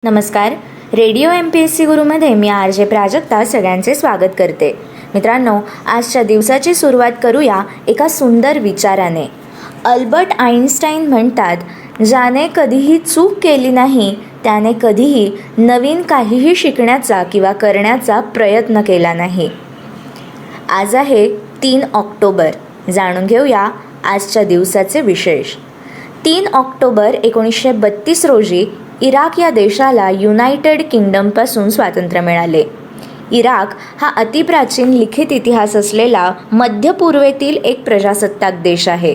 नमस्कार. Radio MPSC गुरुमध्ये मी RJ Prajakta सगळ्यांचे स्वागत करते. मित्रांनो, आजच्या दिवसाची सुरुवात करूया एका सुंदर विचाराने. अल्बर्ट आइन्स्टाईन म्हणतात, ज्याने कधीही चूक केली नाही त्याने कधीही नवीन काहीही शिकण्याचा किंवा करण्याचा प्रयत्न केला नाही. आज आहे 3 ऑक्टोबर. जाणून घेऊया आजच्या दिवसाचे विशेष. 3 ऑक्टोबर 1932 रोजी इराक या देशाला युनायटेड किंगडमपासून स्वातंत्र्य मिळाले. इराक हा अतिप्राचीन लिखित इतिहास असलेला मध्य पूर्वेतील एक प्रजासत्ताक देश आहे.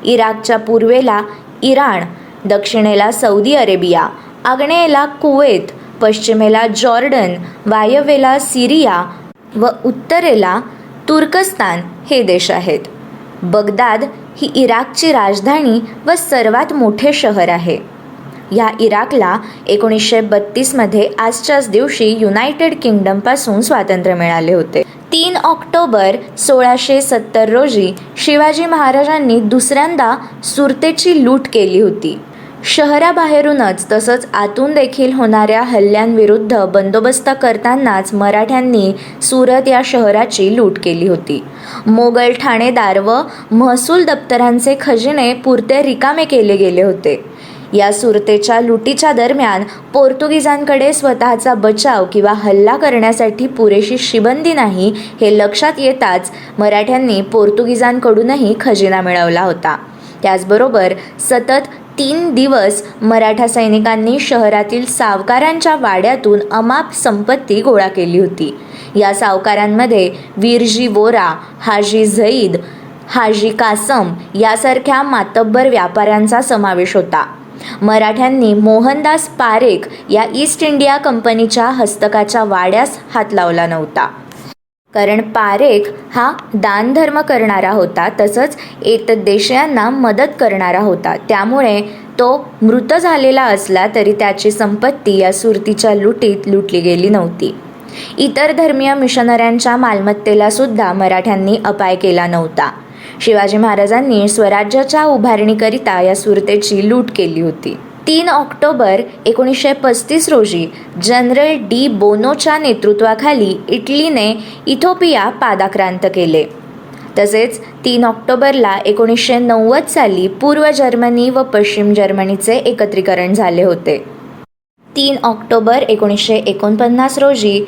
इराकच्या पूर्वेला इराण, दक्षिणेला सौदी अरेबिया, आग्नेयेला कुवेत, पश्चिमेला जॉर्डन, वायव्येला सिरिया व उत्तरेला तुर्कस्तान हे देश आहेत. बगदाद ही इराकची राजधानी व सर्वात मोठे शहर आहे. या इराकला 1932मध्ये आजच्याच दिवशी युनायटेड किंगडमपासून स्वातंत्र्य मिळाले होते. 3 ऑक्टोबर 1670 रोजी शिवाजी महाराजांनी दुसऱ्यांदा सुरतेची लूट केली होती. शहराबाहेरूनच तसंच आतून देखील होणाऱ्या हल्ल्यांविरुद्ध बंदोबस्त करतानाच मराठ्यांनी सुरत या शहराची लूट केली होती. मोगल ठाणेदार व महसूल दप्तरांचे खजिने पुरते रिकामे केले गेले होते. या सुरतेच्या लुटीच्या दरम्यान पोर्तुगीजांकडे स्वतःचा बचाव किंवा हल्ला करण्यासाठी पुरेशी शिबंदी नाही हे लक्षात येताच मराठ्यांनी पोर्तुगीजांकडूनही खजिना मिळवला होता. त्याचबरोबर सतत 3 दिवस मराठा सैनिकांनी शहरातील सावकारांच्या वाड्यातून अमाप संपत्ती गोळा केली होती. या सावकारांमध्ये वीरजी वोरा, हाजी झईद, हाजी कासम यासारख्या मातब्बर व्यापाऱ्यांचा समावेश होता. मराठ्यांनी मोहनदास पारेख या ईस्ट इंडिया कंपनीच्या हस्तकाच्या वाड्यास हात लावला नव्हता, कारण पारेख हा दानधर्म करणारा होता, तसंच एतद्देशीयांना मदत करणारा होता. त्यामुळे तो मृत झालेला असला तरी त्याची संपत्ती या सुरतीच्या लुटीत लुटली गेली नव्हती. इतर धर्मीय मिशनऱ्यांच्या मालमत्तेला सुद्धा मराठ्यांनी अपाय केला नव्हता. शिवाजी महाराजांनी स्वराज्याच्या उभारणीकरिता या सुरतेची लूट केली होती. 3 ऑक्टोबर 1935 रोजी जनरल डी बोनोच्या नेतृत्वाखाली इटलीने इथिओपिया पादाक्रांत केले. तसेच 3 ऑक्टोबरला 1990 साली पूर्व जर्मनी व पश्चिम जर्मनीचे एकत्रीकरण झाले होते. 3 ऑक्टोबर 1949 रोजी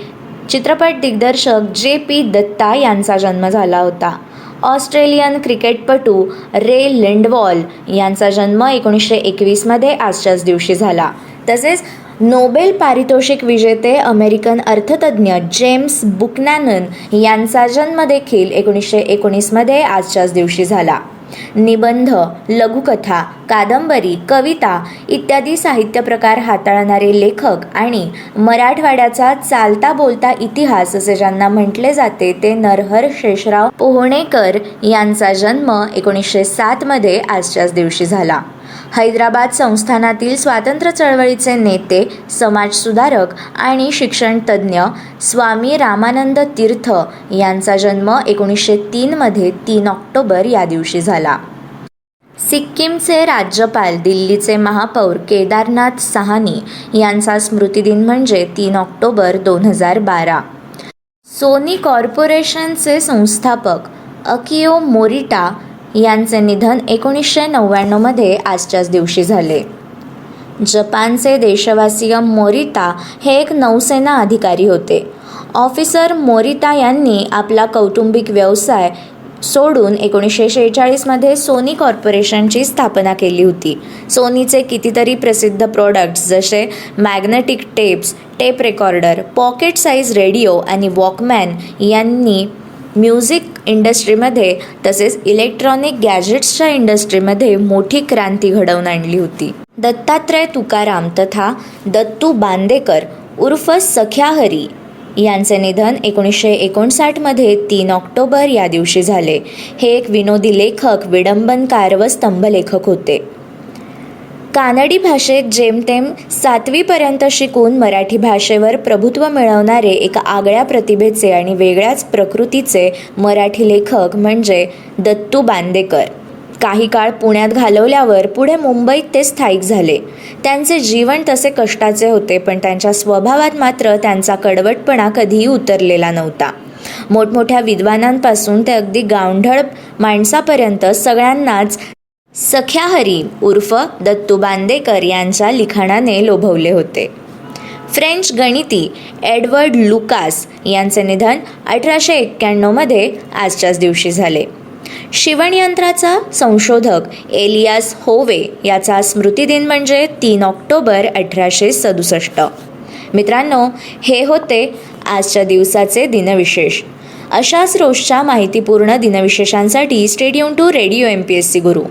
चित्रपट दिग्दर्शक JP दत्ता यांचा जन्म झाला होता. ऑस्ट्रेलियन क्रिकेटपटू रे लिंडवॉल यांचा जन्म 1921मध्ये आजच्याच दिवशी झाला. तसेच नोबेल पारितोषिक विजेते अमेरिकन अर्थतज्ज्ञ जेम्स बुकनॅनन यांचा जन्म देखील 1919मध्ये आजच्याच दिवशी झाला. निबंध, लघुकथा, कादंबरी, कविता इत्यादी साहित्य प्रकार हाताळणारे लेखक आणि मराठवाड्याचा चालता बोलता इतिहास असे ज्यांना म्हटले जाते ते नरहर शेषराव पोहणेकर यांचा जन्म 1907मध्ये आजच्याच दिवशी झाला. हैदराबाद संस्थानातील स्वातंत्र्य चळवळीचे नेते, समाजसुधारक आणि शिक्षणतज्ज्ञ स्वामी रामानंद तीर्थ यांचा जन्म 1903मध्ये 3 ऑक्टोबर या दिवशी झाला. सिक्कीमचे राज्यपाल, दिल्लीचे महापौर केदारनाथ सहानी यांचा स्मृतिदिन म्हणजे 3 ऑक्टोबर 2012. सोनी कॉर्पोरेशनचे संस्थापक अकियो मोरिटा यांचे निधन 1999मध्ये आजच्याच दिवशी झाले. जपानचे देशवासीय मोरिता हे एक नौसेना अधिकारी होते. ऑफिसर मोरिता यांनी आपला कौटुंबिक व्यवसाय सोडून 1946मध्ये सोनी कॉर्पोरेशनची स्थापना केली होती. सोनीचे कितीतरी प्रसिद्ध प्रोडक्ट्स जसे magnetic tapes, tape recorder, pocket size radio आणि वॉकमॅन यांनी म्युझिक इंडस्ट्रीमध्ये तसेच इलेक्ट्रॉनिक गॅजेट्सच्या इंडस्ट्रीमध्ये मोठी क्रांती घडवून आणली होती. दत्तात्रय तुकाराम तथा दत्तू बांदेकर उर्फ सख्या हरी यांचे निधन 1959मध्ये 3 ऑक्टोबर या दिवशी झाले. हे एक विनोदी लेखक, विडंबनकार व स्तंभलेखक होते. कानडी भाषेत जेमतेम 7वीपर्यंत शिकून मराठी भाषेवर प्रभुत्व मिळवणारे एका आगळ्या प्रतिभेचे आणि वेगळ्याच प्रकृतीचे मराठी लेखक म्हणजे दत्तू बांदेकर. काही काळ पुण्यात घालवल्यावर पुढे मुंबईत ते स्थायिक झाले. त्यांचे जीवन तसे कष्टाचे होते, पण त्यांच्या स्वभावात मात्र त्यांचा कडवटपणा कधीही उतरलेला नव्हता. मोठमोठ्या विद्वानांपासून ते अगदी गावंढळ माणसापर्यंत सगळ्यांनाच सख्या हरी उर्फ दत्तू बांदेकर यांच्या लिखाणाने लोभवले होते. फ्रेंच गणिती एडवर्ड लुकास यांचे निधन 1891 आजच्याच दिवशी झाले. शिवणयंत्राचा संशोधक एलियास होवे याचा स्मृतिदिन म्हणजे 3 ऑक्टोबर 1867. मित्रांनो, हे होते आजच्या दिवसाचे दिनविशेष. अशाच रोजच्या माहितीपूर्ण दिनविशेषांसाठी stay tune to radio MPSC Guru.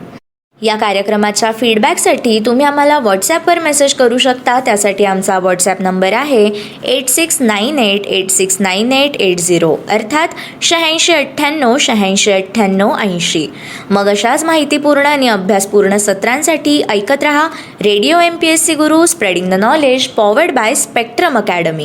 या कार्यक्रमाच्या फीडबॅकसाठी तुम्ही आम्हाला व्हॉट्सॲपवर मेसेज करू शकता. त्यासाठी आमचा व्हॉट्सॲप नंबर आहे 8698869880 अर्थात 8698869880. मग अशाच माहितीपूर्ण आणि अभ्यासपूर्ण सत्रांसाठी ऐकत रहा radio MPSC Guru, spreading the knowledge, powered by spectrum academy.